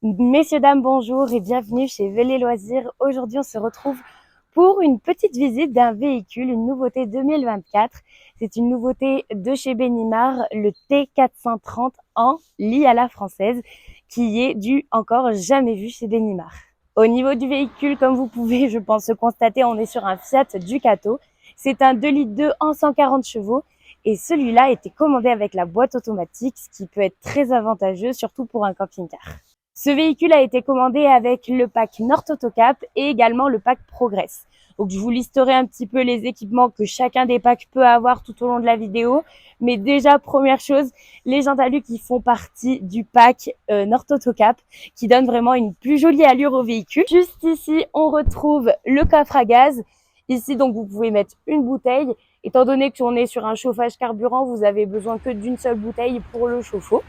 Messieurs, dames, bonjour et bienvenue chez Velay Loisirs. Aujourd'hui, on se retrouve pour une petite visite d'un véhicule, une nouveauté 2024. C'est une nouveauté de chez Benimar, le T430 en lit à la française, qui est du encore jamais vu chez Benimar. Au niveau du véhicule, comme vous pouvez, je pense, constater, on est sur un Fiat Ducato. C'est un 2,2 litres en 140 chevaux. Et celui-là a été commandé avec la boîte automatique, ce qui peut être très avantageux, surtout pour un camping-car. Ce véhicule a été commandé avec le pack North Autocap et également le pack Progress. Donc je vous listerai un petit peu les équipements que chacun des packs peut avoir tout au long de la vidéo. Mais déjà, première chose, les jantes alu qui font partie du pack North Autocap, qui donne vraiment une plus jolie allure au véhicule. Juste ici, on retrouve le coffre à gaz. Ici, donc, vous pouvez mettre une bouteille. Étant donné qu'on est sur un chauffage carburant, vous avez besoin que d'une seule bouteille pour le chauffe-eau.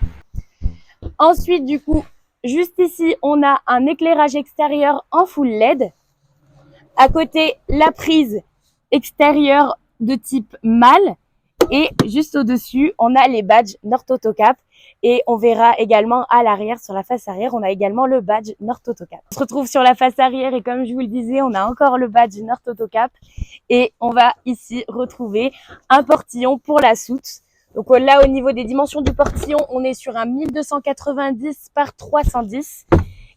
Ensuite, du coup, juste ici, on a un éclairage extérieur en full LED. À côté, la prise extérieure de type mâle. Et juste au-dessus, on a les badges North Autocap. Et on verra également à l'arrière, sur la face arrière, on a également le badge North Autocap. On se retrouve sur la face arrière et comme je vous le disais, on a encore le badge North Autocap. Et on va ici retrouver un portillon pour la soute. Donc là, au niveau des dimensions du portillon, on est sur un 1290 par 310.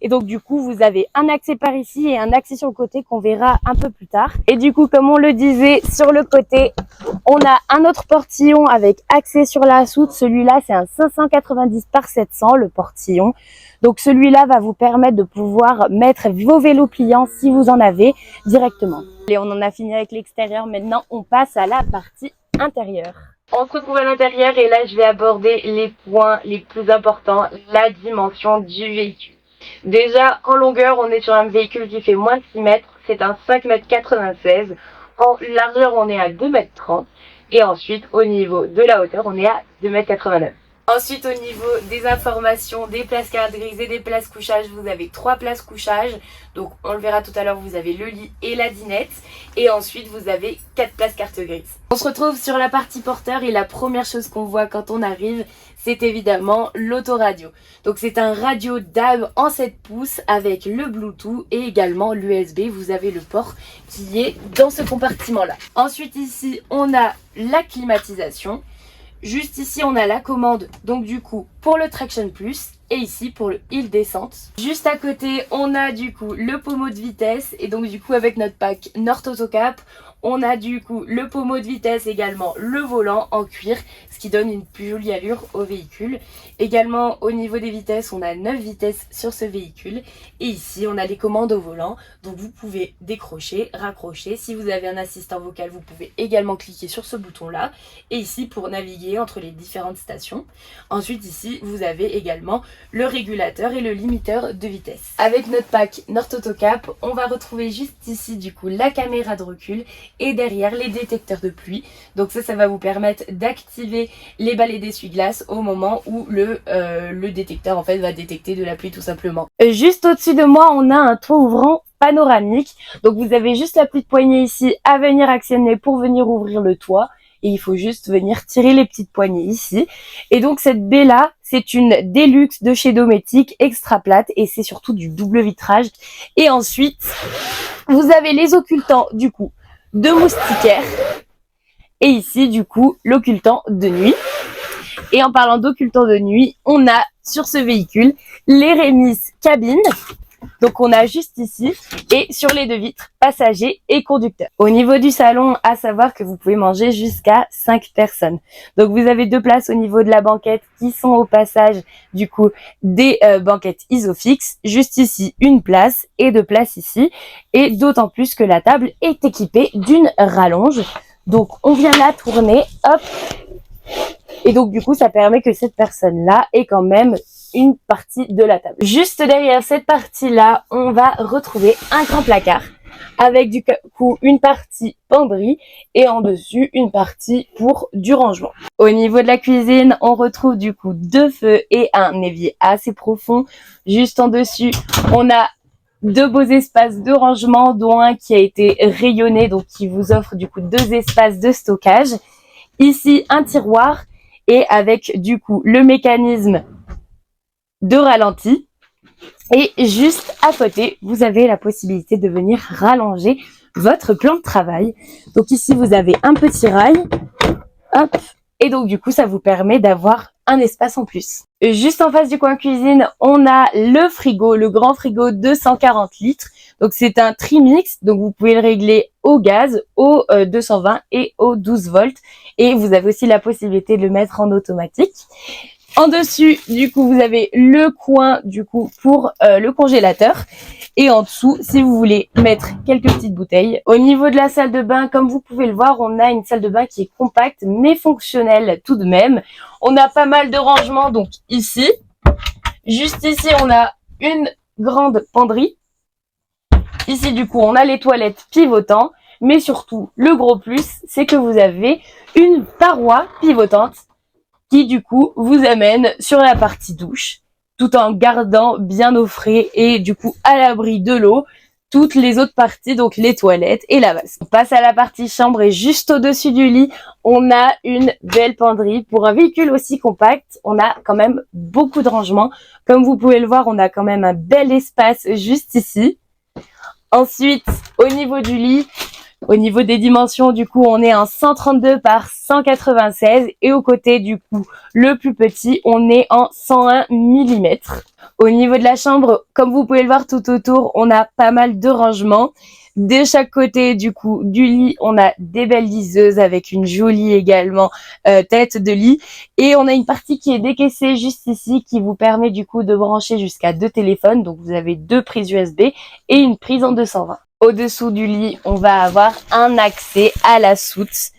Et donc du coup, vous avez un accès par ici et un accès sur le côté qu'on verra un peu plus tard. Et du coup, comme on le disait, sur le côté, on a un autre portillon avec accès sur la soute. Celui-là, c'est un 590 par 700, le portillon. Donc celui-là va vous permettre de pouvoir mettre vos vélos pliants, si vous en avez, directement. Et on en a fini avec l'extérieur. Maintenant, on passe à la partie intérieure. On se retrouve à l'intérieur et là, je vais aborder les points les plus importants, la dimension du véhicule. Déjà, en longueur, on est sur un véhicule qui fait moins de 6 mètres. C'est un 5,96 m. En largeur, on est à 2,30 m. Et ensuite, au niveau de la hauteur, on est à 2,89 m. Ensuite, au niveau des informations, des places carte grise et des places couchage, vous avez 3 places couchage. Donc, on le verra tout à l'heure, vous avez le lit et la dinette. Et ensuite, vous avez 4 places carte grise. On se retrouve sur la partie porteur et la première chose qu'on voit quand on arrive, c'est évidemment l'autoradio. Donc, c'est un radio DAB en 7 pouces avec le Bluetooth et également l'USB. Vous avez le port qui est dans ce compartiment-là. Ensuite, ici, on a la climatisation. Juste ici, on a la commande, donc du coup, pour le Traction Plus et ici pour le Hill Descente. Juste à côté, on a du coup le pommeau de vitesse et donc du coup, avec notre pack North Autocap, on a du coup le pommeau de vitesse, également le volant en cuir, ce qui donne une plus jolie allure au véhicule. Également, au niveau des vitesses, on a 9 vitesses sur ce véhicule. Et ici, on a les commandes au volant, donc vous pouvez décrocher, raccrocher. Si vous avez un assistant vocal, vous pouvez également cliquer sur ce bouton-là. Et ici, pour naviguer entre les différentes stations. Ensuite, ici, vous avez également le régulateur et le limiteur de vitesse. Avec notre pack North Autocap, on va retrouver juste ici, du coup, la caméra de recul et derrière les détecteurs de pluie. Donc ça va vous permettre d'activer les balais d'essuie-glace au moment où le détecteur en fait va détecter de la pluie tout simplement. Juste au-dessus de moi, on a un toit ouvrant panoramique. Donc vous avez juste la petite poignée ici à venir actionner pour venir ouvrir le toit. Et il faut juste venir tirer les petites poignées ici. Et donc cette baie là, c'est une Deluxe de chez Dometic, extra plate et c'est surtout du double vitrage. Et ensuite, vous avez les occultants du coup de moustiquaires. Et ici, du coup, l'occultant de nuit. Et en parlant d'occultant de nuit, on a sur ce véhicule les rémises cabines. Donc on a juste ici et sur les 2 vitres, passagers et conducteurs. Au niveau du salon, à savoir que vous pouvez manger jusqu'à 5 personnes. Donc vous avez 2 places au niveau de la banquette qui sont au passage du coup des banquettes Isofix. Juste ici, une place et 2 places ici. Et d'autant plus que la table est équipée d'une rallonge. Donc on vient la tourner, hop. Et donc du coup, ça permet que cette personne-là ait quand même une partie de la table. Juste derrière cette partie-là, on va retrouver un grand placard avec du coup une partie penderie et en dessus une partie pour du rangement. Au niveau de la cuisine, on retrouve du coup 2 feux et un évier assez profond. Juste en dessus, on a 2 beaux espaces de rangement, dont un qui a été rayonné, donc qui vous offre du coup 2 espaces de stockage. Ici, un tiroir et avec du coup le mécanisme de ralenti. Et juste à côté, vous avez la possibilité de venir rallonger votre plan de travail. Donc ici, vous avez un petit rail, hop, et donc du coup, ça vous permet d'avoir un espace en plus. Juste en face du coin cuisine, on a le frigo, le grand frigo de 140 litres. Donc c'est un trimix, donc vous pouvez le régler au gaz, au 220 et au 12 volts. Et vous avez aussi la possibilité de le mettre en automatique. En dessus, du coup, vous avez le coin du coup pour le congélateur. Et en dessous, si vous voulez mettre quelques petites bouteilles. Au niveau de la salle de bain, comme vous pouvez le voir, on a une salle de bain qui est compacte mais fonctionnelle tout de même. On a pas mal de rangements, donc ici. Juste ici, on a une grande penderie. Ici, du coup, on a les toilettes pivotantes. Mais surtout, le gros plus, c'est que vous avez une paroi pivotante qui du coup vous amène sur la partie douche tout en gardant bien au frais et du coup à l'abri de l'eau toutes les autres parties, donc les toilettes et la vasque. On passe à la partie chambre et juste au-dessus du lit, on a une belle penderie. Pour un véhicule aussi compact, on a quand même beaucoup de rangements. Comme vous pouvez le voir, on a quand même un bel espace juste ici. Ensuite, au niveau du lit, au niveau des dimensions, du coup, on est en 132 par 196 et au côté, du coup, le plus petit, on est en 101 mm. Au niveau de la chambre, comme vous pouvez le voir tout autour, on a pas mal de rangements. De chaque côté, du coup, du lit, on a des belles liseuses avec une jolie également tête de lit. Et on a une partie qui est décaissée juste ici qui vous permet du coup de brancher jusqu'à 2 téléphones. Donc vous avez 2 prises USB et une prise en 220. Au-dessous du lit, on va avoir un accès à la soute.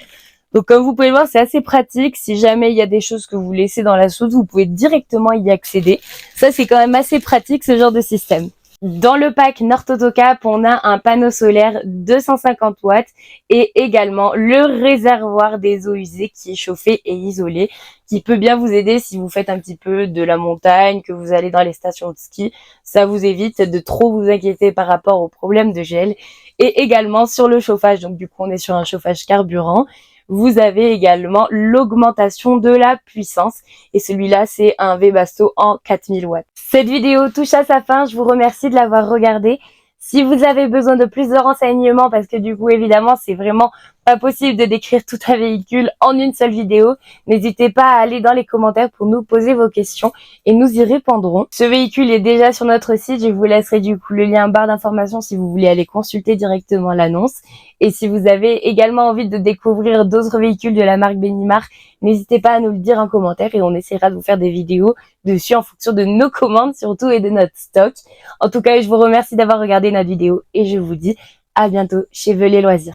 Donc comme vous pouvez le voir, c'est assez pratique. Si jamais il y a des choses que vous laissez dans la soute, vous pouvez directement y accéder. Ça, c'est quand même assez pratique, ce genre de système. Dans le pack North Autocap, on a un panneau solaire 250 watts et également le réservoir des eaux usées qui est chauffé et isolé, qui peut bien vous aider si vous faites un petit peu de la montagne, que vous allez dans les stations de ski. Ça vous évite de trop vous inquiéter par rapport aux problèmes de gel. Et également sur le chauffage, donc du coup on est sur un chauffage carburant. Vous avez également l'augmentation de la puissance et celui-là c'est un Webasto en 4000 watts. Cette vidéo touche à sa fin, je vous remercie de l'avoir regardée. Si vous avez besoin de plus de renseignements, parce que du coup évidemment c'est vraiment pas possible de décrire tout un véhicule en une seule vidéo, n'hésitez pas à aller dans les commentaires pour nous poser vos questions et nous y répondrons. Ce véhicule est déjà sur notre site, je vous laisserai du coup le lien en barre d'informations si vous voulez aller consulter directement l'annonce. Et si vous avez également envie de découvrir d'autres véhicules de la marque Benimar, n'hésitez pas à nous le dire en commentaire et on essaiera de vous faire des vidéos dessus en fonction de nos commandes surtout et de notre stock. En tout cas, je vous remercie d'avoir regardé notre vidéo et je vous dis à bientôt chez Velay Loisirs.